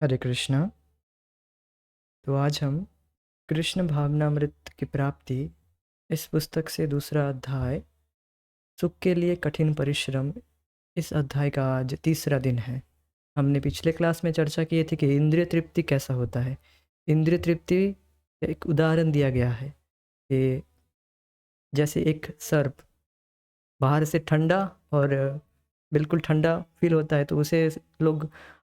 हरे कृष्णा। तो आज हम कृष्ण भावनामृत की प्राप्ति इस पुस्तक से दूसरा अध्याय सुख के लिए कठिन परिश्रम, इस अध्याय का आज तीसरा दिन है। हमने पिछले क्लास में चर्चा की थी कि इंद्रिय तृप्ति कैसा होता है। इंद्रिय तृप्ति एक उदाहरण दिया गया है कि जैसे एक सर्प बाहर से ठंडा और बिल्कुल ठंडा फील होता है तो उसे लोग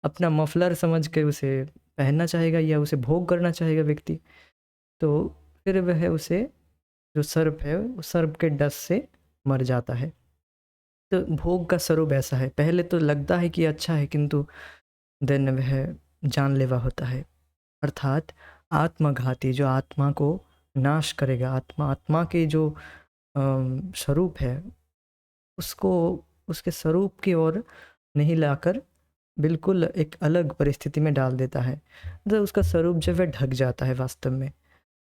अपना मफलर समझ के उसे पहनना चाहेगा या उसे भोग करना चाहेगा व्यक्ति। तो फिर वह उसे जो सर्प है वो सर्प के डस से मर जाता है। तो भोग का स्वरूप ऐसा है, पहले तो लगता है कि अच्छा है किंतु देन वह जानलेवा होता है। अर्थात आत्मघाती, जो आत्मा को नाश करेगा, आत्मा के जो स्वरूप है उसको उसके स्वरूप की ओर नहीं लाकर बिल्कुल एक अलग परिस्थिति में डाल देता है। तो उसका स्वरूप जो है ढक जाता है। वास्तव में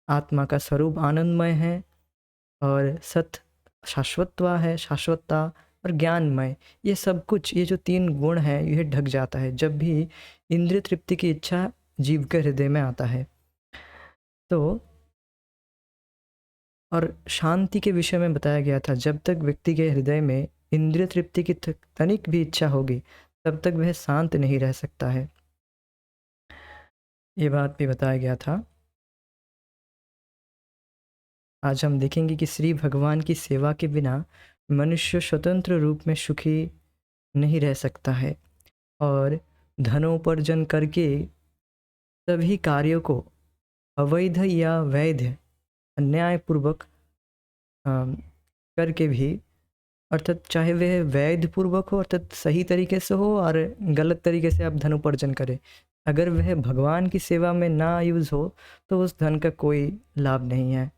आत्मा का स्वरूप आनंदमय है और सत शाश्वतता है, शाश्वतता और ज्ञानमय, ये सब कुछ, ये जो तीन गुण हैं यह ढक जाता है जब भी इंद्रिय तृप्ति की इच्छा जीव के हृदय में आता है। तो और शांति के विषय में बताया गया था, जब तक व्यक्ति के हृदय में इंद्रिय तृप्ति की तनिक भी इच्छा होगी तब तक वह शांत नहीं रह सकता है। ये बात भी बताया गया था। आज हम देखेंगे कि श्री भगवान की सेवा के बिना मनुष्य स्वतंत्र रूप में सुखी नहीं रह सकता है और धनोपार्जन करके सभी कार्यों को अवैध या वैध अन्यायपूर्वक करके भी, अर्थात चाहे वह वैध पूर्वक हो अर्थात सही तरीके से हो और गलत तरीके से आप धनोपार्जन करें, अगर वह भगवान की सेवा में ना यूज़ हो तो उस धन का कोई लाभ नहीं है।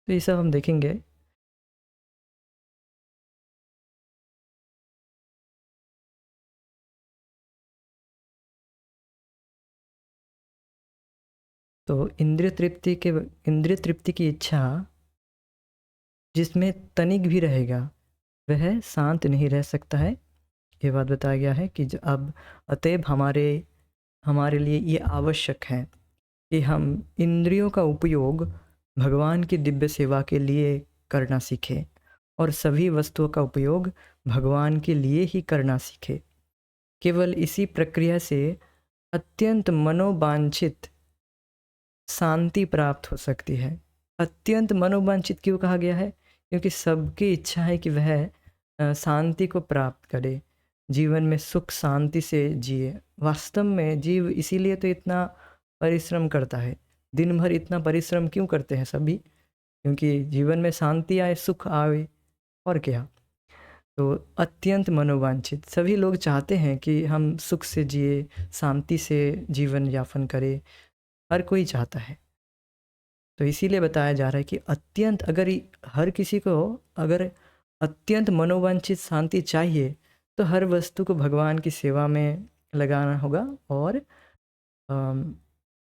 तो ये सब हम देखेंगे। तो इंद्रिय तृप्ति की इच्छा जिसमें तनिक भी रहेगा वह शांत नहीं रह सकता है। ये बात बताया गया है कि अब अतएव हमारे हमारे लिए ये आवश्यक है कि हम इंद्रियों का उपयोग भगवान की दिव्य सेवा के लिए करना सीखें और सभी वस्तुओं का उपयोग भगवान के लिए ही करना सीखें। केवल इसी प्रक्रिया से अत्यंत मनोवांछित शांति प्राप्त हो सकती है। अत्यंत मनोवांछित क्यों कहा गया है? क्योंकि सबकी इच्छा है कि वह शांति को प्राप्त करे, जीवन में सुख शांति से जिए। वास्तव में जीव इसीलिए तो इतना परिश्रम करता है। दिन भर इतना परिश्रम क्यों करते हैं सभी? क्योंकि जीवन में शांति आए, सुख आए, और क्या। तो अत्यंत मनोवांछित, सभी लोग चाहते हैं कि हम सुख से जिए, शांति से जीवन यापन करें, हर कोई चाहता है। तो इसीलिए बताया जा रहा है कि अत्यंत, अगर हर किसी को अगर अत्यंत मनोवांछित शांति चाहिए तो हर वस्तु को भगवान की सेवा में लगाना होगा और अम,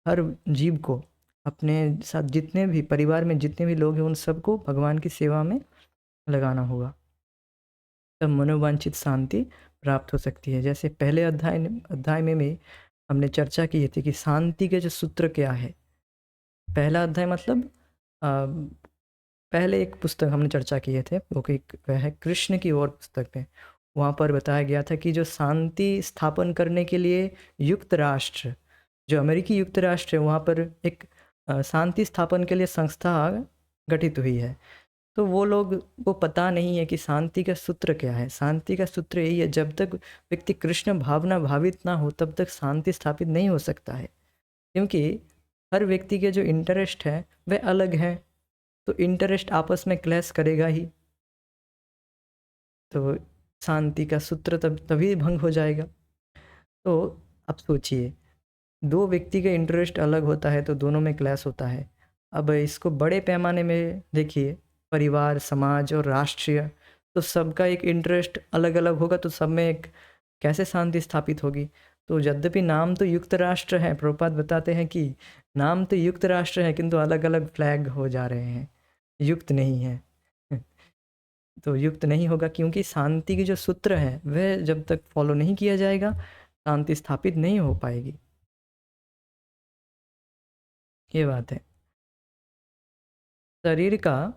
हर जीव को, अपने साथ जितने भी परिवार में जितने भी लोग हैं उन सबको भगवान की सेवा में लगाना होगा, तब मनोवांछित शांति प्राप्त हो सकती है। जैसे पहले अध्याय में भी हमने चर्चा की थी कि शांति के जो सूत्र क्या है। पहला अध्याय मतलब अ, पहले एक पुस्तक हमने चर्चा किए थे, वो कि वह है कृष्ण की ओर पुस्तक में। वहाँ पर बताया गया था कि जो शांति स्थापन करने के लिए युक्त राष्ट्र, जो अमेरिकी युक्त राष्ट्र है, वहाँ पर एक शांति स्थापन के लिए संस्था गठित हुई है। तो वो लोग को पता नहीं है कि शांति का सूत्र क्या है। शांति का सूत्र यही है, जब तक व्यक्ति कृष्ण भावना भावित ना हो तब तक शांति स्थापित नहीं हो सकता है। क्योंकि हर व्यक्ति के जो इंटरेस्ट है वह अलग है, तो इंटरेस्ट आपस में क्लैश करेगा ही, तो शांति का सूत्र तभी भंग हो जाएगा। तो अब सोचिए, दो व्यक्ति का इंटरेस्ट अलग होता है तो दोनों में क्लैश होता है। अब इसको बड़े पैमाने में देखिए, परिवार, समाज और राष्ट्रीय, तो सबका एक इंटरेस्ट अलग अलग होगा तो सब में एक कैसे शांति स्थापित होगी। तो यद्यपि नाम तो युक्त राष्ट्र है, प्रभुपाद बताते हैं कि नाम तो युक्त राष्ट्र है किंतु अलग अलग फ्लैग हो जा रहे हैं, युक्त नहीं है। तो युक्त नहीं होगा, क्योंकि शांति के जो सूत्र हैं वह जब तक फॉलो नहीं किया जाएगा शांति स्थापित नहीं हो पाएगी। ये बात है। शरीर का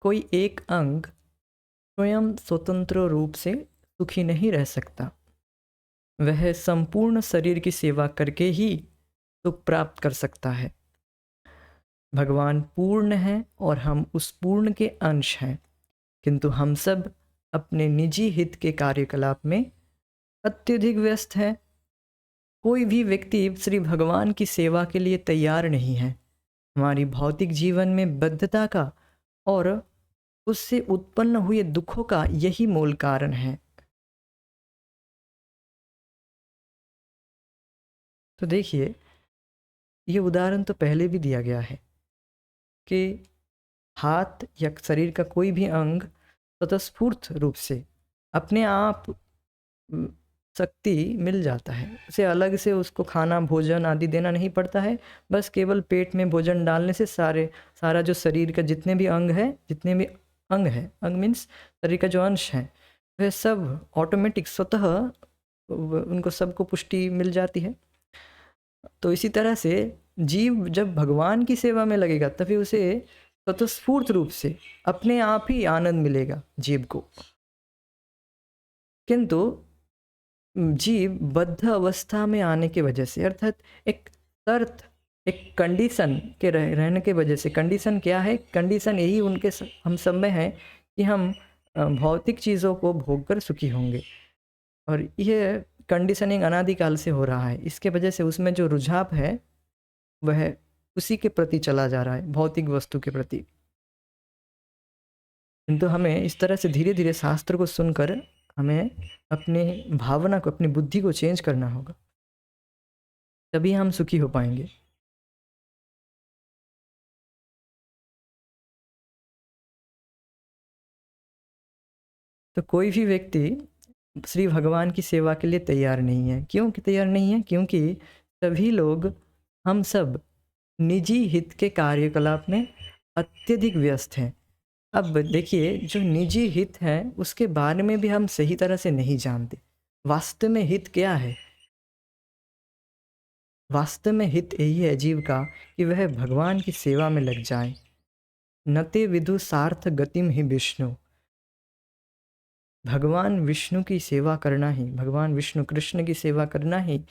कोई एक अंग स्वयं स्वतंत्र रूप से सुखी नहीं रह सकता, वह संपूर्ण शरीर की सेवा करके ही सुख प्राप्त कर सकता है। भगवान पूर्ण है और हम उस पूर्ण के अंश हैं, किंतु हम सब अपने निजी हित के कार्यकलाप में अत्यधिक व्यस्त हैं। कोई भी व्यक्ति श्री भगवान की सेवा के लिए तैयार नहीं है। हमारी भौतिक जीवन में बद्धता का और उससे उत्पन्न हुए दुखों का यही मूल कारण है। तो देखिए, ये उदाहरण तो पहले भी दिया गया है कि हाथ या शरीर का कोई भी अंग स्वतःस्फूर्त रूप से अपने आप शक्ति मिल जाता है, उसे अलग से उसको खाना भोजन आदि देना नहीं पड़ता है। बस केवल पेट में भोजन डालने से सारा जो शरीर का जितने भी अंग है, अंग मीन्स शरीर का जो अंश है, वह सब ऑटोमेटिक स्वतः उनको सबको पुष्टि मिल जाती है। तो इसी तरह से जीव जब भगवान की सेवा में लगेगा तभी उसे स्वतःस्फूर्त रूप से अपने आप ही आनंद मिलेगा जीव को। किंतु जीव बद्ध अवस्था में आने की वजह से, अर्थात एक शर्त, एक कंडीशन के रहने के वजह से, कंडीशन क्या है? कंडीशन यही हम सब में है कि हम भौतिक चीज़ों को भोग कर सुखी होंगे, और यह कंडीशनिंग अनादिकाल से हो रहा है। इसके वजह से उसमें जो रुझाव है वह उसी के प्रति चला जा रहा है, भौतिक वस्तु के प्रति। किंतु हमें इस तरह से धीरे धीरे शास्त्र को सुनकर हमें अपनी भावना को, अपनी बुद्धि को चेंज करना होगा, तभी हम सुखी हो पाएंगे। तो कोई भी व्यक्ति श्री भगवान की सेवा के लिए तैयार नहीं है। क्यों कि तैयार नहीं है? क्योंकि सभी लोग, हम सब निजी हित के कार्यकलाप में अत्यधिक व्यस्त हैं। अब देखिए, जो निजी हित है उसके बारे में भी हम सही तरह से नहीं जानते। वास्तव में हित क्या है? वास्तव में हित यही है जीव का कि वह भगवान की सेवा में लग जाए। नते विदु सार्थ गतिम ही विष्णु। भगवान विष्णु की सेवा करना ही, भगवान विष्णु कृष्ण की सेवा करना ही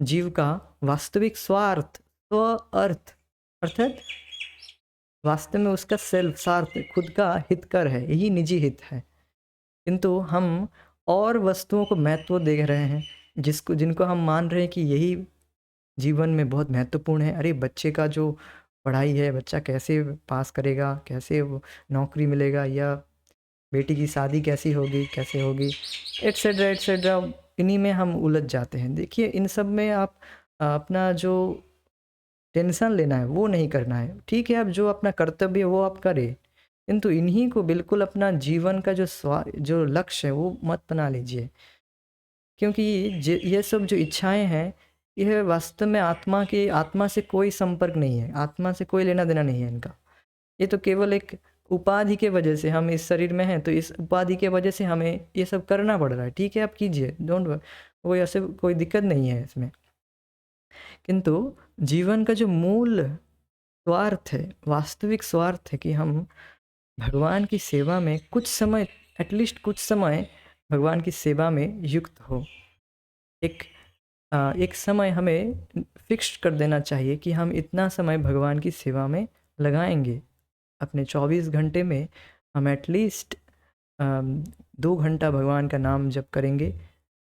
जीव का वास्तविक स्वार्थ, स्व अर्थ, अर्थात वास्तव में उसका सेल्फ स्वार्थ, खुद का हितकर है, यही निजी हित है। किंतु हम और वस्तुओं को महत्व दे रहे हैं, जिनको हम मान रहे हैं कि यही जीवन में बहुत महत्वपूर्ण है। अरे बच्चे का जो पढ़ाई है, बच्चा कैसे पास करेगा, कैसे वो नौकरी मिलेगा, या बेटी की शादी कैसी होगी, कैसे होगी, एट्सेट्रा एट्सेट्रा, इन्हीं में हम उलझ जाते हैं। देखिए, इन सब में आप अपना जो टेंशन लेना है वो नहीं करना है। ठीक है, आप जो अपना कर्तव्य है वो आप करें, किंतु इन्हीं को बिल्कुल अपना जीवन का जो लक्ष्य है वो मत बना लीजिए। क्योंकि ये सब जो इच्छाएं हैं, यह वास्तव में आत्मा से कोई संपर्क नहीं है, आत्मा से कोई लेना देना नहीं है इनका। ये तो केवल एक उपाधि के वजह से, हम इस शरीर में हैं तो इस उपाधि के वजह से हमें ये सब करना पड़ रहा है। ठीक है, आप कीजिए, डोंट, कोई ऐसे कोई दिक्कत नहीं है इसमें। किंतु जीवन का जो मूल स्वार्थ है, वास्तविक स्वार्थ है कि हम भगवान की सेवा में कुछ समय, एटलीस्ट कुछ समय भगवान की सेवा में युक्त हो। एक समय हमें फिक्स कर देना चाहिए कि हम इतना समय भगवान की सेवा में लगाएंगे। अपने 24 घंटे में हम एटलीस्ट 2 घंटा भगवान का नाम जप करेंगे।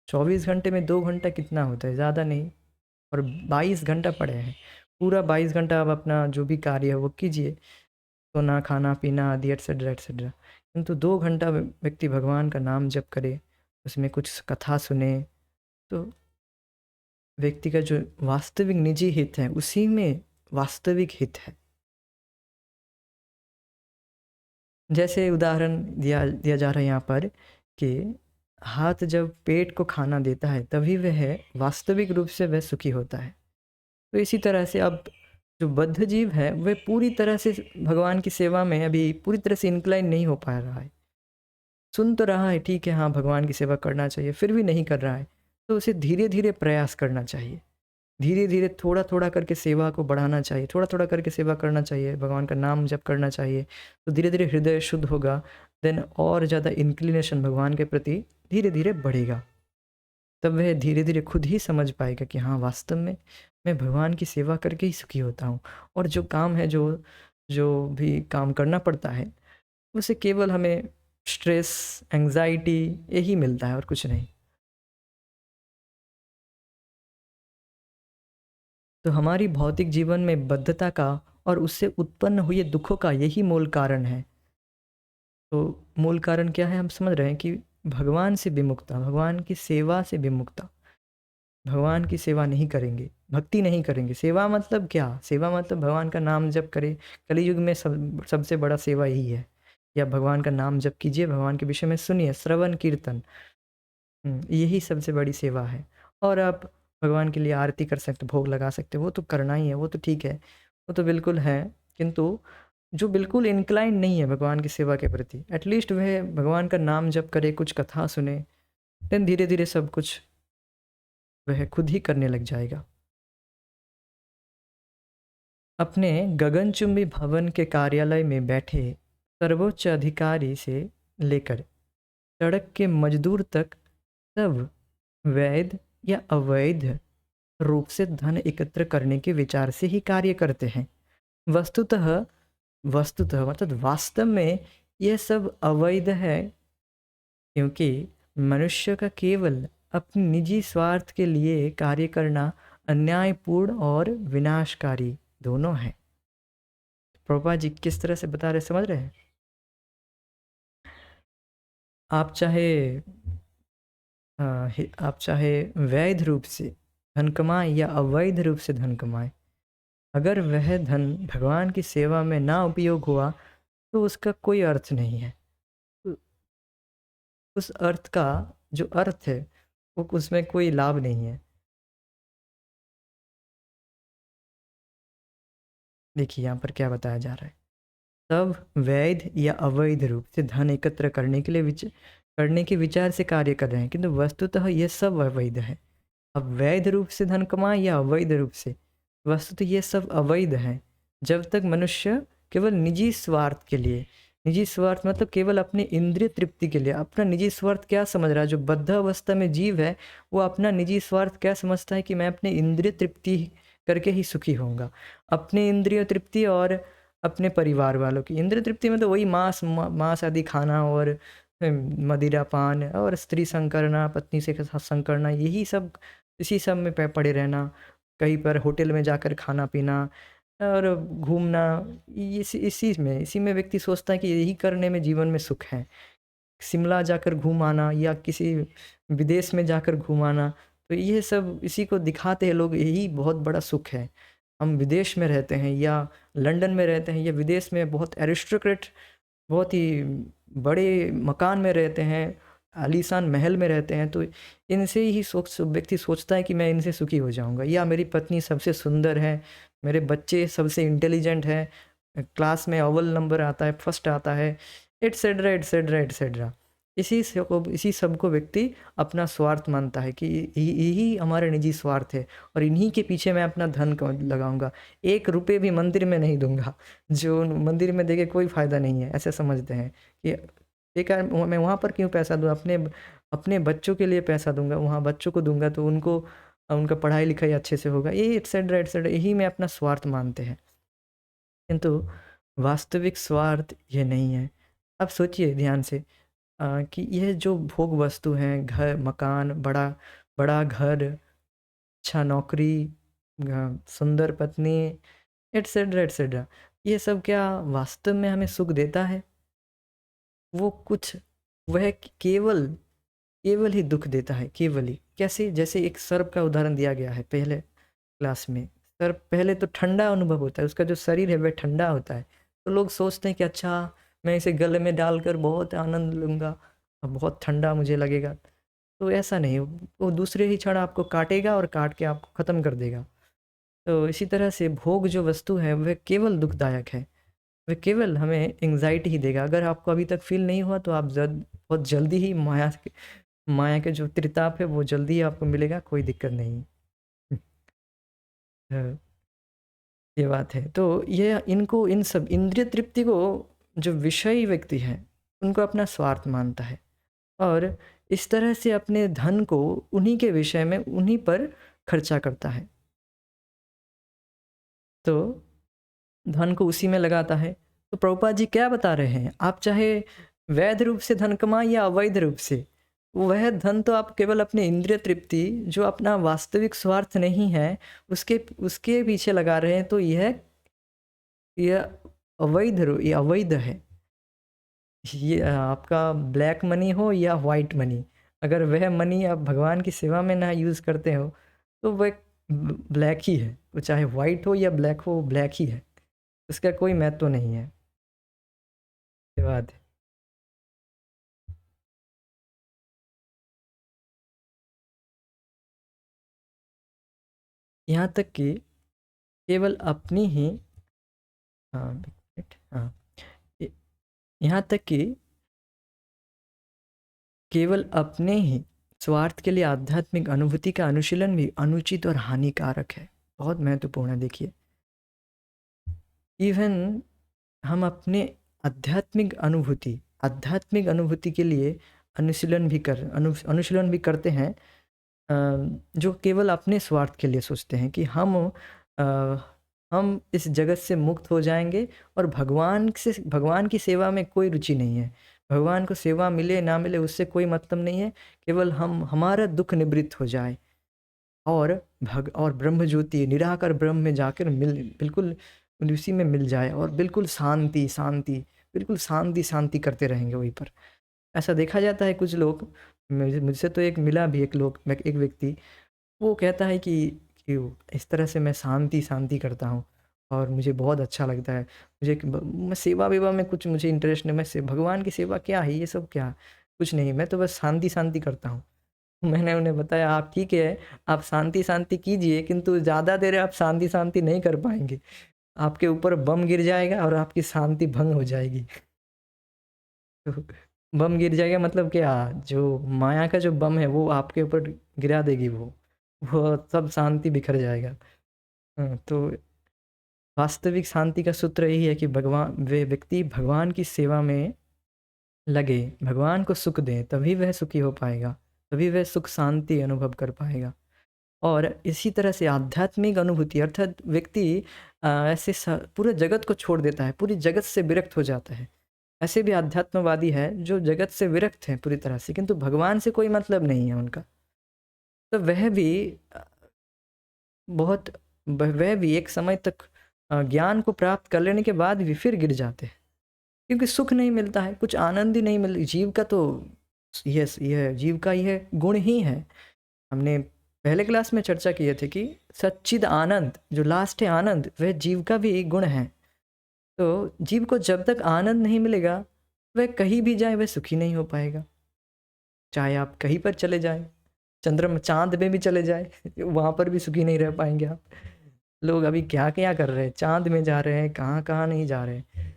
24 घंटे में 2 घंटा कितना होता है? ज़्यादा नहीं। और 22 घंटा पड़े हैं, पूरा 22 घंटा आप अपना जो भी कार्य है वो कीजिए, सोना खाना पीना आदि एट्सेट्रा एट्सेट्रा। किंतु 2 घंटा व्यक्ति भगवान का नाम जप करे, उसमें कुछ कथा सुने, तो व्यक्ति का जो वास्तविक निजी हित है उसी में वास्तविक हित है। जैसे उदाहरण दिया जा रहा है यहाँ पर कि हाथ जब पेट को खाना देता है तभी वह वास्तविक रूप से वह सुखी होता है। तो इसी तरह से अब जो बद्ध जीव है वह पूरी तरह से भगवान की सेवा में अभी पूरी तरह से इंक्लाइन नहीं हो पा रहा है। सुन तो रहा है, ठीक है, हाँ भगवान की सेवा करना चाहिए, फिर भी नहीं कर रहा है, तो उसे धीरे धीरे प्रयास करना चाहिए। धीरे धीरे थोड़ा थोड़ा करके सेवा को बढ़ाना चाहिए, थोड़ा थोड़ा करके सेवा करना चाहिए, भगवान का नाम जप करना चाहिए, तो धीरे धीरे हृदय शुद्ध होगा। देन और ज़्यादा इंक्लिनेशन भगवान के प्रति धीरे धीरे बढ़ेगा। तब वह धीरे धीरे खुद ही समझ पाएगा कि हाँ वास्तव में मैं भगवान की सेवा करके ही सुखी होता हूँ। और जो काम है, जो जो भी काम करना पड़ता है, उसे केवल हमें स्ट्रेस, एंग्जाइटी यही मिलता है और कुछ नहीं। तो हमारी भौतिक जीवन में बद्धता का और उससे उत्पन्न हुए दुखों का यही मूल कारण है। तो मूल कारण क्या है, हम समझ रहे हैं कि भगवान से विमुखता, भगवान की सेवा से विमुखता। भगवान की सेवा नहीं करेंगे, भक्ति नहीं करेंगे। सेवा मतलब क्या? सेवा मतलब भगवान का नाम जप करें। कलयुग में सबसे बड़ा सेवा यही है, या भगवान का नाम जप कीजिए, भगवान के विषय में सुनिए, श्रवण कीर्तन। यही सबसे बड़ी सेवा है। और आप भगवान के लिए आरती कर सकते, भोग लगा सकते, वो तो करना ही है, वो तो ठीक है, वो तो बिल्कुल है। किंतु जो बिल्कुल इंक्लाइन नहीं है भगवान की सेवा के प्रति, एटलीस्ट वह भगवान का नाम जप करे, कुछ कथा सुने, देन धीरे धीरे सब कुछ वह खुद ही करने लग जाएगा। अपने गगनचुंबी भवन के कार्यालय में बैठे सर्वोच्च अधिकारी से लेकर सड़क के मजदूर तक सब वैध या अवैध रूप से धन एकत्र करने के विचार से ही कार्य करते हैं। वस्तुतः वस्तुतः मतलब वास्तव में यह सब अवैध है, क्योंकि मनुष्य का केवल अपने निजी स्वार्थ के लिए कार्य करना अन्यायपूर्ण और विनाशकारी दोनों है। प्रभुपाद जी किस तरह से बता रहे, समझ रहे हैं? आप चाहे आप चाहे वैध रूप से धन कमाएं या अवैध रूप से धन कमाएं, अगर वह धन भगवान की सेवा में ना उपयोग हुआ तो उसका कोई अर्थ नहीं है। उ- उस अर्थ का जो अर्थ है वो उसमें कोई लाभ नहीं है। देखिए यहाँ पर क्या बताया जा रहा है। सब वैध या अवैध रूप से धन एकत्र करने के विचार से कार्य कर रहे हैं, किंतु वस्तुतः यह सब अवैध है। अब वैध रूप से धन कमाए या अवैध रूप से, वस्तुतः ये सब अवैध है। जब तक मनुष्य केवल निजी स्वार्थ के लिए, निजी स्वार्थ मतलब केवल अपने इंद्रिय तृप्ति के लिए, अपना निजी स्वार्थ क्या समझ रहा है? जो बद्ध अवस्था में जीव है वो अपना निजी स्वार्थ क्या समझता है कि मैं अपने इंद्रिय तृप्ति करके ही सुखी होऊंगा। अपने इंद्रिय तृप्ति और अपने परिवार वालों की इंद्रिय तृप्ति में तो वही मांस आदि खाना और मदिरा पान और स्त्री संग करना, पत्नी से संग करना, यही सब, इसी सब में पड़े रहना, कहीं पर होटल में जाकर खाना पीना और घूमना, इसी में व्यक्ति सोचता है कि यही करने में जीवन में सुख है। शिमला जाकर घूम आना या किसी विदेश में जाकर घूम आना, तो ये सब इसी को दिखाते हैं लोग, यही बहुत बड़ा सुख है। हम विदेश में रहते हैं या लंदन में रहते हैं या विदेश में बहुत एरिस्टोक्रेट, बहुत ही बड़े मकान में रहते हैं, आलीशान महल में रहते हैं, तो इनसे ही व्यक्ति सोचता है कि मैं इनसे सुखी हो जाऊंगा, या मेरी पत्नी सबसे सुंदर है, मेरे बच्चे सबसे इंटेलिजेंट हैं, क्लास में अव्वल नंबर आता है, फर्स्ट आता है, एट्सेट्रा एट्सेट्रा एट्सेट्रा। इसी सब को व्यक्ति अपना स्वार्थ मानता है कि यही हमारे निजी स्वार्थ है और इन्हीं के पीछे मैं अपना धन लगाऊंगा। 1 रुपये भी मंदिर में नहीं दूंगा, जो मंदिर में देके कोई फ़ायदा नहीं है, ऐसे समझते हैं कि बेकार, मैं वहाँ पर क्यों पैसा दूँ, अपने अपने बच्चों के लिए पैसा दूंगा, वहाँ बच्चों को दूंगा तो उनको उनका पढ़ाई लिखाई अच्छे से होगा, ये एट्सेट्रा एट्सेट्रा, यही में अपना स्वार्थ मानते हैं। किंतु वास्तविक स्वार्थ ये नहीं है। अब सोचिए ध्यान से कि यह जो भोग वस्तु हैं, घर मकान, बड़ा बड़ा घर, अच्छा नौकरी, सुंदर पत्नी, एट्सेट्रा एट्सेट्रा, ये सब क्या वास्तव में हमें सुख देता है? वो कुछ, वह केवल केवल ही दुख देता है, केवल ही। कैसे? जैसे एक सर्प का उदाहरण दिया गया है पहले क्लास में। सर्प पहले तो ठंडा अनुभव होता है, उसका जो शरीर है वह ठंडा होता है, तो लोग सोचते हैं कि अच्छा मैं इसे गले में डालकर बहुत आनंद लूँगा, अब बहुत ठंडा मुझे लगेगा। तो ऐसा नहीं, वो दूसरे ही क्षण आपको काटेगा और काट के आपको ख़त्म कर देगा। तो इसी तरह से भोग जो वस्तु है वह केवल दुखदायक है, वह केवल हमें एंग्जाइटी ही देगा। अगर आपको अभी तक फील नहीं हुआ तो आप बहुत जल्दी ही माया के जो त्रिताप है वो जल्दी ही आपको मिलेगा, कोई दिक्कत नहीं। हाँ, ये बात है। तो ये इनको इन सब इंद्रिय तृप्ति को जो विषयी व्यक्ति है उनको अपना स्वार्थ मानता है, और इस तरह से अपने धन को उन्हीं के विषय में उन्हीं पर खर्चा करता है, तो धन को उसी में लगाता है। तो प्रभुपाद जी क्या बता रहे हैं, आप चाहे वैध रूप से धन कमाएं या अवैध रूप से, वह धन तो आप केवल अपने इंद्रिय तृप्ति जो अपना वास्तविक स्वार्थ नहीं है उसके उसके पीछे लगा रहे हैं, तो यह ये अवैध है। ये आपका ब्लैक मनी हो या वाइट मनी, अगर वह मनी आप भगवान की सेवा में ना यूज़ करते हो तो वह ब्लैक ही है, वो चाहे वाइट हो या ब्लैक हो, ब्लैक ही है, उसका कोई महत्व नहीं है। ये बात है। यहाँ तक कि केवल अपनी ही, हाँ एक मिनट, हाँ, यहाँ तक कि केवल अपने ही स्वार्थ के लिए आध्यात्मिक अनुभूति का अनुशीलन भी अनुचित और हानिकारक है। बहुत महत्वपूर्ण है। देखिए, इवन हम अपने आध्यात्मिक अनुभूति के लिए अनुशीलन भी करते हैं, जो केवल अपने स्वार्थ के लिए सोचते हैं कि हम इस जगत से मुक्त हो जाएंगे और भगवान की सेवा में कोई रुचि नहीं है, भगवान को सेवा मिले ना मिले उससे कोई मतलब नहीं है, केवल हमारा दुख निवृत्त हो जाए और ब्रह्म ज्योति निराकार ब्रह्म में जाकर बिल्कुल उसी में मिल जाए और बिल्कुल शांति शांति, बिल्कुल शांति शांति करते रहेंगे वहीं पर। ऐसा देखा जाता है कुछ लोग, मुझसे तो एक मिला भी एक व्यक्ति, वो कहता है कि इस तरह से मैं शांति शांति करता हूँ और मुझे बहुत अच्छा लगता है, मैं सेवा वेवा में कुछ मुझे इंटरेस्ट नहीं, भगवान की सेवा क्या है, ये सब क्या, कुछ नहीं, मैं तो बस शांति शांति करता हूँ। मैंने उन्हें बताया, आप ठीक है, आप शांति शांति कीजिए, किंतु ज़्यादा देर आप शांति शांति नहीं कर पाएंगे, आपके ऊपर बम गिर जाएगा और आपकी शांति भंग हो जाएगी। तो बम गिर जाएगा मतलब क्या, जो माया का जो बम है वो आपके ऊपर गिरा देगी, वो सब शांति बिखर जाएगा। तो वास्तविक शांति का सूत्र यही है कि वे व्यक्ति भगवान की सेवा में लगे, भगवान को सुख दें, तभी वह सुखी हो पाएगा, तभी वह सुख शांति अनुभव कर पाएगा। और इसी तरह से आध्यात्मिक अनुभूति अर्थात व्यक्ति ऐसे पूरे जगत को छोड़ देता है, पूरी जगत से विरक्त हो जाता है। ऐसे भी आध्यात्मवादी है जो जगत से विरक्त हैं पूरी तरह से, किंतु भगवान से कोई मतलब नहीं है उनका, तो वह भी एक समय तक ज्ञान को प्राप्त कर लेने के बाद भी फिर गिर जाते हैं, क्योंकि सुख नहीं मिलता है, कुछ आनंद ही नहीं मिल, जीव का तो यह जीव का यह गुण ही है। हमने पहले क्लास में चर्चा किए थे कि सच्चिद आनंद जो लास्ट है आनंद, वह जीव का भी एक गुण है। तो जीव को जब तक आनंद नहीं मिलेगा वह कहीं भी जाए वह सुखी नहीं हो पाएगा, चाहे आप कहीं पर चले जाए, चंद्रमा चांद में भी चले जाए वहाँ पर भी सुखी नहीं रह पाएंगे आप। लोग अभी क्या क्या कर रहे हैं, चांद में जा रहे हैं, कहाँ कहाँ नहीं जा रहे हैं,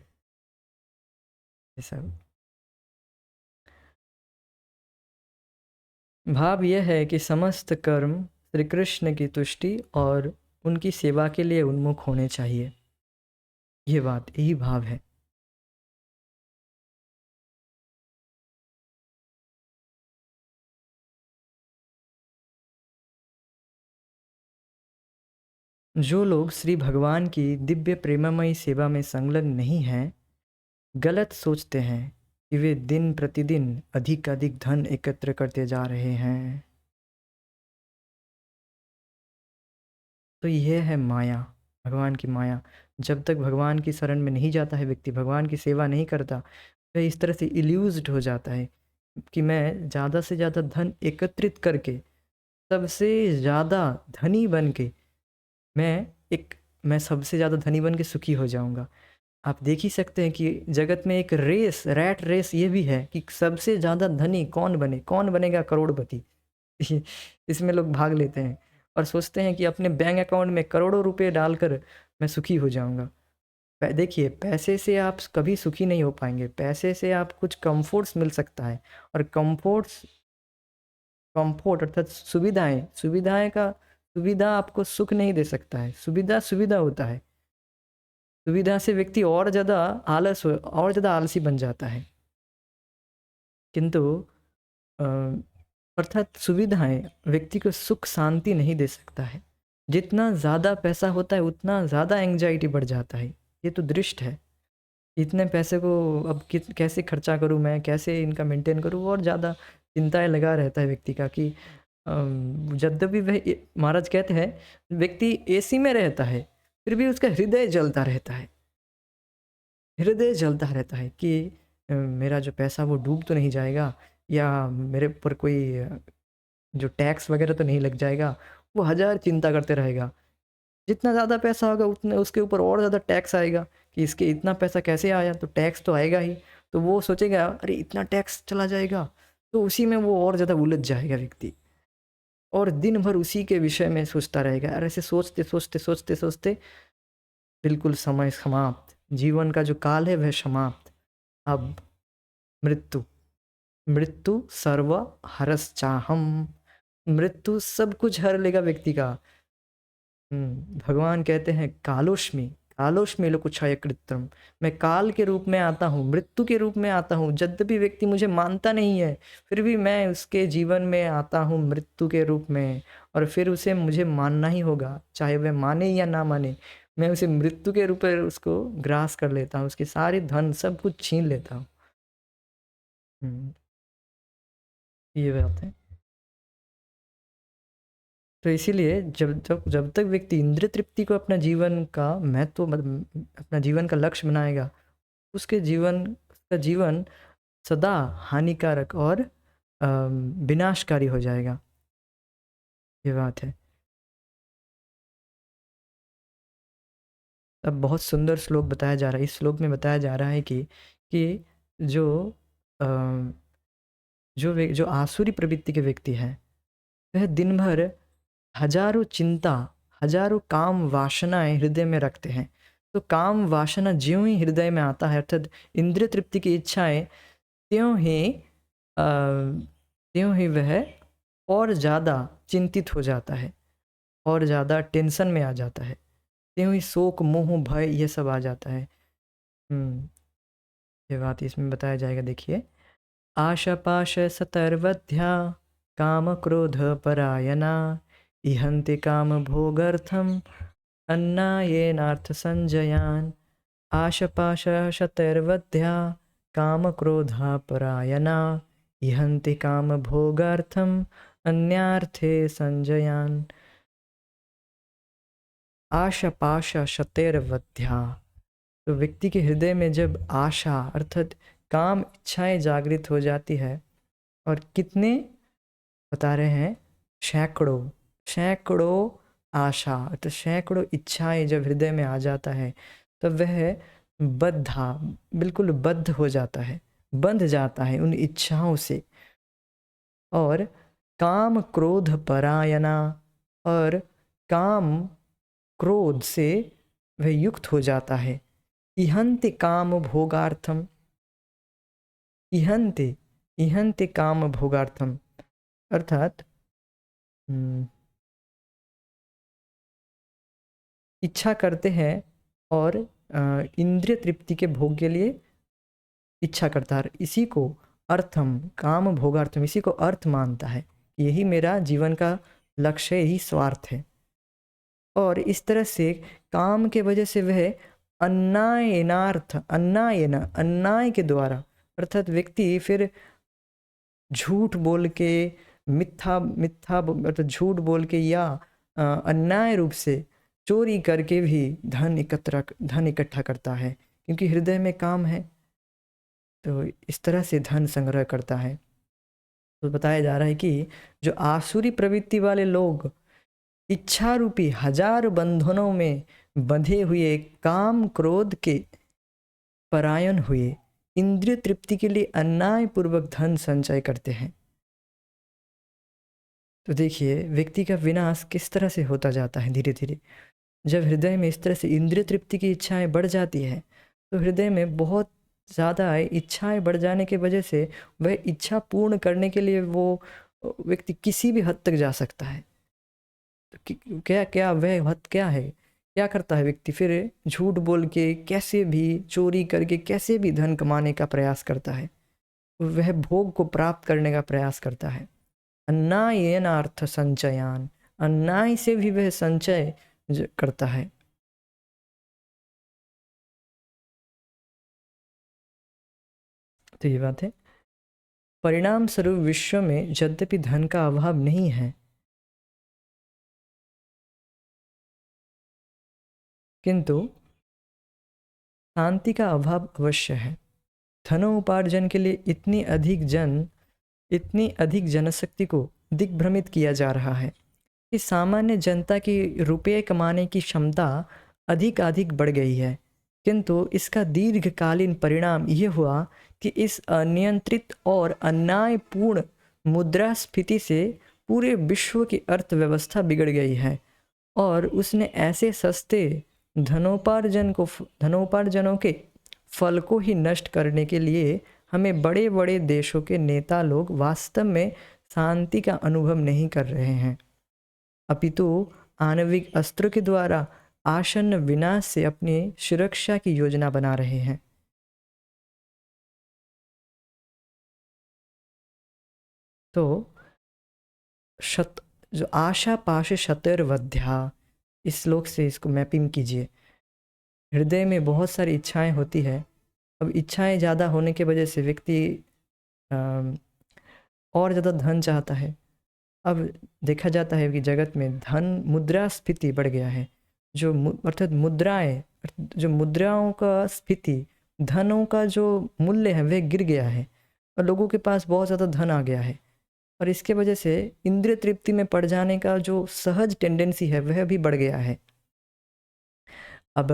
ये सब। भाव यह है कि समस्त कर्म श्री कृष्ण की तुष्टि और उनकी सेवा के लिए उन्मुख होने चाहिए, ये बात, यही भाव है। जो लोग श्री भगवान की दिव्य प्रेममयी सेवा में संलग्न नहीं हैं, गलत सोचते हैं कि वे दिन प्रतिदिन अधिक अधिक धन एकत्र करते जा रहे हैं। तो यह है माया, भगवान की माया। जब तक भगवान की शरण में नहीं जाता है व्यक्ति, भगवान की सेवा नहीं करता, वह इस तरह से इल्यूज्ड हो जाता है कि मैं ज़्यादा से ज़्यादा धन एकत्रित करके, सबसे ज़्यादा धनी बन के मैं सबसे ज़्यादा धनी बन के सुखी हो जाऊंगा। आप देख ही सकते हैं कि जगत में एक रैट रेस ये भी है कि सबसे ज़्यादा धनी कौन बनेगा करोड़पति इसमें लोग भाग लेते हैं। और सोचते हैं कि अपने बैंक अकाउंट में करोड़ों रुपए डालकर मैं सुखी हो जाऊंगा। देखिए, पैसे से आप कभी सुखी नहीं हो पाएंगे। पैसे से आप कुछ कंफर्ट्स मिल सकता है, और कंफर्ट अर्थात सुविधा आपको सुख नहीं दे सकता है। सुविधा होता है। सुविधा से व्यक्ति और ज़्यादा आलसी बन जाता है। किंतु अर्थात सुविधाएं व्यक्ति को सुख शांति नहीं दे सकता है। जितना ज़्यादा पैसा होता है उतना ज़्यादा एंग्जाइटी बढ़ जाता है। ये तो दृष्ट है। इतने पैसे को अब कैसे खर्चा करूं, मैं कैसे इनका मेंटेन करूं, और ज़्यादा चिंताएं लगा रहता है व्यक्ति का कि जब भी वह महाराज कहते हैं व्यक्ति एसी में रहता है फिर भी उसका हृदय जलता रहता है। हृदय जलता रहता है कि मेरा जो पैसा वो डूब तो नहीं जाएगा, या मेरे ऊपर कोई जो टैक्स वगैरह तो नहीं लग जाएगा। वो हज़ार चिंता करते रहेगा। जितना ज़्यादा पैसा होगा उतने उसके ऊपर और ज़्यादा टैक्स आएगा कि इसके इतना पैसा कैसे आया, तो टैक्स तो आएगा ही। तो वो सोचेगा अरे इतना टैक्स चला जाएगा, तो उसी में वो और ज़्यादा उलझ जाएगा व्यक्ति, और दिन भर उसी के विषय में सोचता रहेगा। और ऐसे सोचते सोचते सोचते सोचते बिल्कुल समय समाप्त, जीवन का जो काल है वह समाप्त। अब मृत्यु मृत्यु सर्व हरश्चाहम, मृत्यु सब कुछ हर लेगा व्यक्ति का। भगवान कहते हैं कालोष्मी लोकुच्छाय कृत्रम, मैं काल के रूप में आता हूँ, मृत्यु के रूप में आता हूँ। यद्यपि व्यक्ति मुझे मानता नहीं है फिर भी मैं उसके जीवन में आता हूँ मृत्यु के रूप में, और फिर उसे मुझे मानना ही होगा, चाहे वह माने या ना माने। मैं उसे मृत्यु के रूप में उसको ग्रास कर लेता हूँ, उसके सारे धन सब कुछ छीन लेता हूँ। ये बात है। तो इसीलिए जब तक व्यक्ति इंद्रिय तृप्ति को अपना जीवन का महत्व अपना जीवन का लक्ष्य बनाएगा, उसका जीवन सदा हानिकारक और विनाशकारी हो जाएगा। ये बात है। अब बहुत सुंदर श्लोक बताया जा रहा है। इस श्लोक में बताया जा रहा है कि जो अ, जो आसुरी प्रवृत्ति के व्यक्ति हैं वह दिन भर हजारों चिंता, हजारों काम वासनाएं हृदय में रखते हैं। तो काम वासना ज्यों ही हृदय में आता है, अर्थात इंद्रिय तृप्ति की इच्छाएं, त्यों ही वह और ज़्यादा चिंतित हो जाता है, और ज़्यादा टेंशन में आ जाता है। त्यों ही शोक मोह भय ये सब आ जाता है। ये बात इसमें बताया जाएगा। देखिए, आशापाश सतर्वध्या काम क्रोध परायणा इहन्ति काम भोगर्थम अन्नायेनार्थ संजयान। आशपाश शतैर्वध्या काम क्रोधा परायणा इहन्ति काम भोगार्थम अन्यार्थे संजयान। आशापाश शतैर्वध्या, तो व्यक्ति के हृदय में जब आशा अर्थात काम इच्छाएं जागृत हो जाती है, और कितने बता रहे हैं, सैकड़ों सैकड़ों आशा तो सैकड़ों इच्छाएं जब हृदय में आ जाता है, तब वह बिल्कुल बद्ध हो जाता है, बंध जाता है उन इच्छाओं से, और काम क्रोध परायणा, और काम क्रोध से वह युक्त हो जाता है। इहन्ति काम भोगार्थम, इहन्ति काम भोगार्थम अर्थात इच्छा करते हैं, और इंद्रिय तृप्ति के भोग के लिए इच्छा करता है। इसी को अर्थम, काम भोगार्थम, इसी को अर्थ मानता है। यही मेरा जीवन का लक्ष्य है, यही स्वार्थ है। और इस तरह से काम के वजह से वह अन्याय के द्वारा, अर्थात व्यक्ति फिर झूठ बोल के, मिथ्या अर्थात झूठ बोल के या अन्याय रूप से चोरी करके भी धन इकट्ठा करता है, क्योंकि हृदय में काम है। तो इस तरह से धन संग्रह करता है। तो बताया जा रहा है कि जो आसुरी प्रवृत्ति वाले लोग इच्छा रूपी हजार बंधनों में बंधे हुए काम क्रोध के परायण हुए इंद्रिय तृप्ति के लिए अन्याय पूर्वक धन संचय करते हैं। तो देखिए व्यक्ति का विनाश किस तरह से होता जाता है धीरे धीरे। जब हृदय में इस तरह से इंद्रिय तृप्ति की इच्छाएं बढ़ जाती है तो हृदय में बहुत ज़्यादा इच्छाएं बढ़ जाने की वजह से वह इच्छा पूर्ण करने के लिए वो व्यक्ति किसी भी हद तक जा सकता है। तो क्या क्या वह हद क्या है, क्या करता है व्यक्ति फिर? झूठ बोल के कैसे भी, चोरी करके कैसे भी धन कमाने का प्रयास करता है, वह भोग को प्राप्त करने का प्रयास करता है। अन्नायन अर्थ संचयान, अन्याय से भी वह संचय करता है। तो ये बात है। परिणाम स्वरूप विश्व में यद्यपि धन का अभाव नहीं है, किंतु शांति का अभाव अवश्य है। धनोपार्जन के लिए इतनी अधिक जनशक्ति को दिग्भ्रमित किया जा रहा है कि सामान्य जनता की रुपये कमाने की क्षमता अधिक बढ़ गई है। किंतु इसका दीर्घकालीन परिणाम ये हुआ कि इस अनियंत्रित और अन्यायपूर्ण मुद्रास्फीति से पूरे विश्व की अर्थव्यवस्था बिगड़ गई है और उसने ऐसे सस्ते धनोपार्जनों के फल को ही नष्ट करने के लिए हमें बड़े बड़े देशों के नेता लोग वास्तव में शांति का अनुभव नहीं कर रहे हैं, अपितु आणविक अस्त्र के द्वारा आसन्न विनाश से अपनी सुरक्षा की योजना बना रहे हैं। तो जो आशा पाश शतर्वध्या, इस श्लोक से इसको मैपिंग कीजिए। हृदय में बहुत सारी इच्छाएं होती है। अब इच्छाएं ज़्यादा होने की वजह से व्यक्ति और ज़्यादा धन चाहता है। अब देखा जाता है कि जगत में धन मुद्रास्फीति बढ़ गया है, जो अर्थात मुद्राएं, जो मुद्राओं का स्फीति, धनों का जो मूल्य है वह गिर गया है और लोगों के पास बहुत ज़्यादा धन आ गया है और इसके वजह से इंद्रिय तृप्ति में पड़ जाने का जो सहज टेंडेंसी है वह भी बढ़ गया है। अब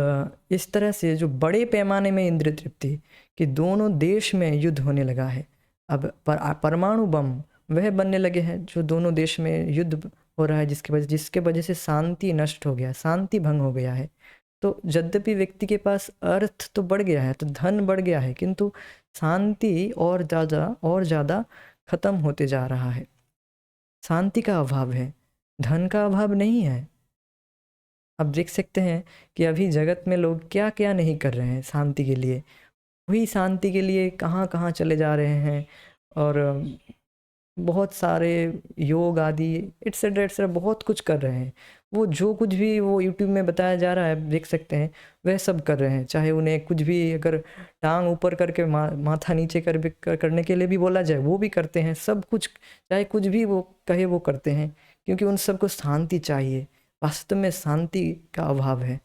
इस तरह से जो बड़े पैमाने में इंद्रिय तृप्ति कि दोनों देश में युद्ध होने लगा है। अब परमाणु बम वह बनने लगे हैं जो दोनों देश में युद्ध हो रहा है, जिसके वजह से शांति नष्ट हो गया, शांति भंग हो गया है। तो यद्यपि व्यक्ति के पास अर्थ तो बढ़ गया है, तो धन बढ़ गया है, किंतु शांति और ज़्यादा खत्म होते जा रहा है। शांति का अभाव है, धन का अभाव नहीं है। अब देख सकते हैं कि अभी जगत में लोग क्या क्या नहीं कर रहे हैं शांति के लिए, वही शांति के लिए कहाँ कहाँ चले जा रहे हैं और बहुत सारे योग आदि एट्सेट्रा बहुत कुछ कर रहे हैं। वो जो कुछ भी वो यूट्यूब में बताया जा रहा है देख सकते हैं, वह सब कर रहे हैं। चाहे उन्हें कुछ भी अगर टांग ऊपर करके माथा नीचे करने के लिए भी बोला जाए वो भी करते हैं। सब कुछ चाहे कुछ भी वो कहे वो करते हैं, क्योंकि उन सबको शांति चाहिए। वास्तव में शांति का अभाव है।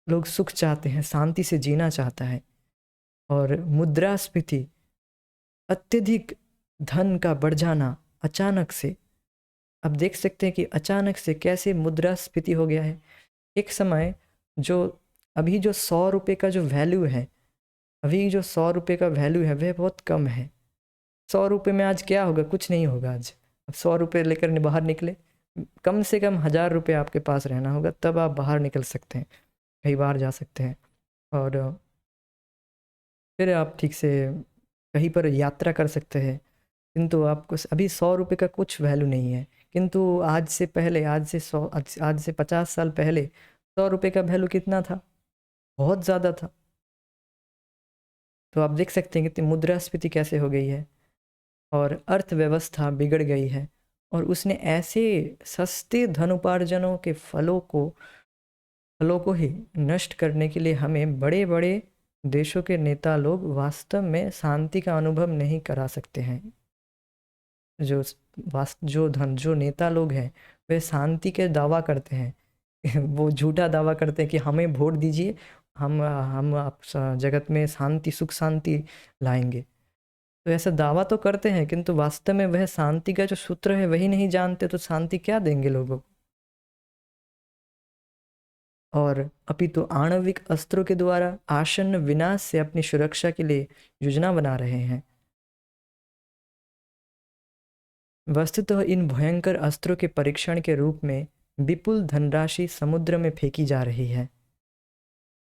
लोग सुख चाहते हैं, शांति से जीना चाहता है। और मुद्रास्फीति, अत्यधिक धन का बढ़ जाना अचानक से, अब देख सकते हैं कि अचानक से कैसे मुद्रास्फीति हो गया है। एक समय जो अभी जो 100 रुपये का जो वैल्यू है, अभी जो 100 रुपये का वैल्यू है वह बहुत कम है। 100 रुपये में आज क्या होगा? कुछ नहीं होगा आज। अब 100 रुपये लेकर बाहर निकले, कम से कम 1000 रुपये आपके पास रहना होगा, तब आप बाहर निकल सकते हैं, कहीं बाहर जा सकते हैं और फिर आप ठीक से कहीं पर यात्रा कर सकते हैं। किंतु आपको अभी 100 रुपये का कुछ वैल्यू नहीं है, किंतु आज से 50 साल पहले 100 रुपये का वैल्यू कितना था? बहुत ज़्यादा था। तो आप देख सकते हैं कि मुद्रास्फीति कैसे हो गई है और अर्थव्यवस्था बिगड़ गई है। और उसने ऐसे सस्ते धनोपार्जनों के फलों को ही नष्ट करने के लिए हमें बड़े बड़े देशों के नेता लोग वास्तव में शांति का अनुभव नहीं करा सकते हैं। जो नेता लोग हैं वे शांति के दावा करते हैं वो झूठा दावा करते हैं कि हमें वोट दीजिए, हम आप जगत में शांति, सुख शांति लाएंगे। तो ऐसा दावा तो करते हैं, किंतु वास्तव में वह शांति का जो सूत्र है वही नहीं जानते, तो शांति क्या देंगे लोगों को? और अपितु आणविक अस्त्रों के द्वारा आसन्न विनाश से अपनी सुरक्षा के लिए योजना बना रहे हैं। वस्तुतः इन भयंकर अस्त्रों के परीक्षण के रूप में विपुल धनराशि समुद्र में फेंकी जा रही है।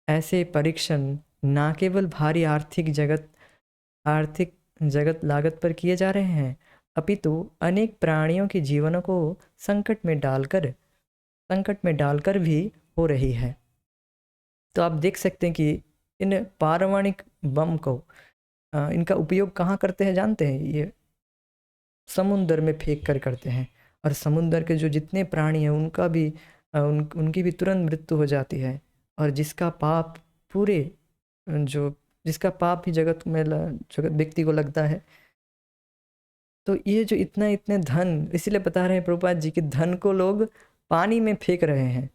ऐसे परीक्षण न केवल भारी आर्थिक जगत लागत पर किए जा रहे हैं, अपितु अनेक प्राणियों के जीवनों को संकट में डालकर भी हो रही है। तो आप देख सकते हैं कि इन पारमाणिक बम को इनका उपयोग कहाँ करते हैं जानते हैं? ये समुद्र में फेंक कर करते हैं, और समुद्र के जो जितने प्राणी हैं उनका भी उनकी भी तुरंत मृत्यु हो जाती है। और जिसका पाप पूरे जो जिसका पाप ही जगत व्यक्ति को लगता है। तो ये जो इतने धन, इसीलिए बता रहे हैं प्रभुपाद जी कि धन को लोग पानी में फेंक रहे हैं।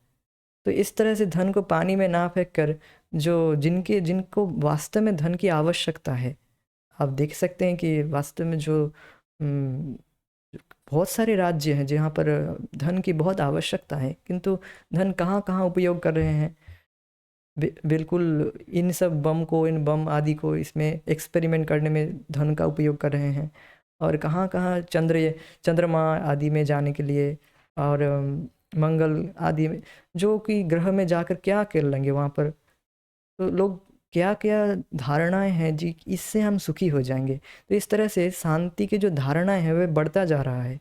तो इस तरह से धन को पानी में ना फेंक कर जो जिनको वास्तव में धन की आवश्यकता है, आप देख सकते हैं कि वास्तव में जो बहुत सारे राज्य हैं जहाँ पर धन की बहुत आवश्यकता है, किंतु धन कहाँ कहाँ उपयोग कर रहे हैं? बिल्कुल इन सब इन बम आदि को इसमें एक्सपेरिमेंट करने में धन का उपयोग कर रहे हैं। और कहाँ कहाँ चंद्रमा आदि में जाने के लिए, और मंगल आदि में, जो कि ग्रह में जाकर क्या कर लेंगे वहाँ पर। तो लोग क्या क्या धारणाएं हैं जी, इससे हम सुखी हो जाएंगे। तो इस तरह से शांति की जो धारणाएं हैं वह बढ़ता जा रहा है,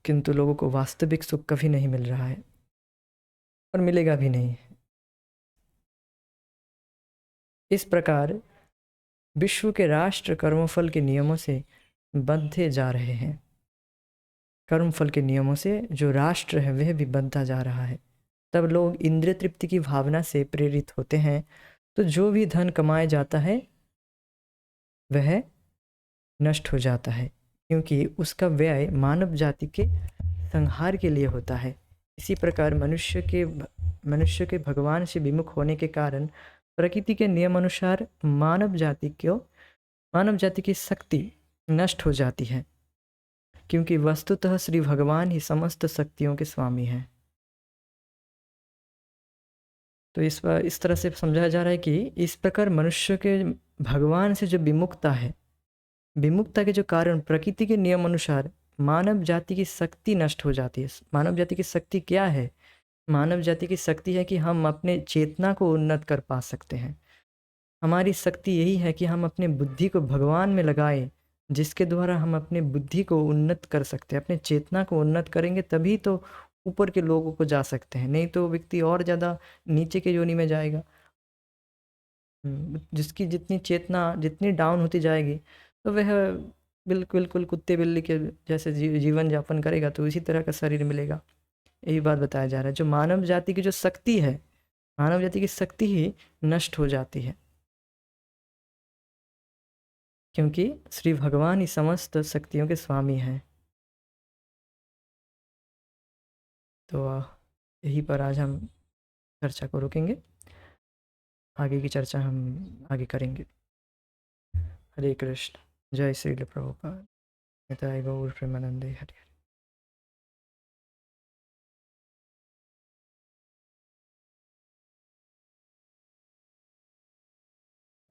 किंतु लोगों को वास्तविक सुख कभी नहीं मिल रहा है और मिलेगा भी नहीं। इस प्रकार विश्व के राष्ट्र कर्मफल के नियमों से बंधे जा रहे हैं। कर्मफल के नियमों से जो राष्ट्र है वह भी बंधता जा रहा है। तब लोग इंद्रिय तृप्ति की भावना से प्रेरित होते हैं, तो जो भी धन कमाया जाता है वह नष्ट हो जाता है, क्योंकि उसका व्यय मानव जाति के संहार के लिए होता है। इसी प्रकार मनुष्य के भगवान से विमुख होने के कारण प्रकृति के नियम अनुसार मानव जाति की शक्ति नष्ट हो जाती है, क्योंकि वस्तुतः श्री भगवान ही समस्त शक्तियों के स्वामी हैं। तो इस तरह से समझाया जा रहा है कि इस प्रकार मनुष्य के भगवान से जो विमुखता के जो कारण प्रकृति के नियम अनुसार मानव जाति की शक्ति नष्ट हो जाती है। मानव जाति की शक्ति क्या है? मानव जाति की शक्ति है कि हम अपने चेतना को उन्नत कर पा सकते हैं। हमारी शक्ति यही है कि हम अपने बुद्धि को भगवान में लगाएं, जिसके द्वारा हम अपने बुद्धि को उन्नत कर सकते हैं। अपने चेतना को उन्नत करेंगे तभी तो ऊपर के लोगों को जा सकते हैं, नहीं तो व्यक्ति और ज़्यादा नीचे के योनि में जाएगा। जिसकी जितनी चेतना जितनी डाउन होती जाएगी, तो वह बिल्कुल कुत्ते बिल्ली के जैसे जीवन यापन करेगा, तो इसी तरह का शरीर मिलेगा। यही बात बताया जा रहा है। जो मानव जाति की जो शक्ति है, मानव जाति की शक्ति ही नष्ट हो जाती है, क्योंकि श्री भगवान ही समस्त शक्तियों के स्वामी हैं। तो यही पर आज हम चर्चा को रोकेंगे, आगे की चर्चा हम आगे करेंगे। हरे कृष्ण, जय श्री प्रभुपाद, निताय गौर प्रेमानंदे, हरे हरे।